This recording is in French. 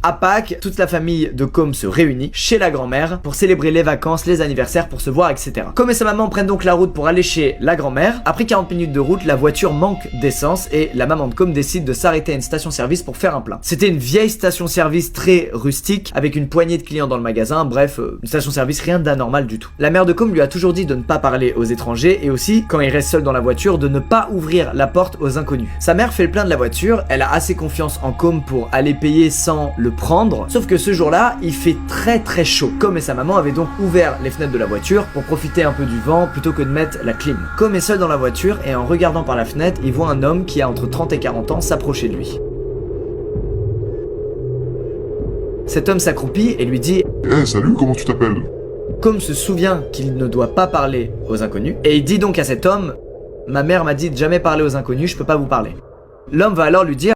À Pâques, toute la famille de Com se réunit chez la grand-mère pour célébrer les vacances, les anniversaires, pour se voir, etc. Com et sa maman prennent donc la route pour aller chez la grand-mère. Après 40 minutes de route, la voiture manque d'essence et la maman de Com décide de s'arrêter à une station-service pour faire un plein. C'était une vieille station-service très rustique avec une poignée de clients dans le magasin, bref, une station-service rien d'anormal du tout. La mère de Com lui a toujours dit de ne pas parler aux étrangers et aussi, quand il reste seul dans la voiture, de ne pas ouvrir la porte aux inconnus. Sa mère fait le plein de la voiture, elle a assez confiance en Com pour aller payer sans le prendre, sauf que ce jour-là, il fait très chaud. Com et sa maman avaient donc ouvert les fenêtres de la voiture pour profiter un peu du vent plutôt que de mettre la clim. Com est seul dans la voiture et en regardant par la fenêtre, il voit un homme qui a entre 30 et 40 ans s'approcher de lui. Cet homme s'accroupit et lui dit « Hey, salut, comment tu t'appelles ?» Com se souvient qu'il ne doit pas parler aux inconnus et il dit donc à cet homme « Ma mère m'a dit de jamais parler aux inconnus, je peux pas vous parler. » L'homme va alors lui dire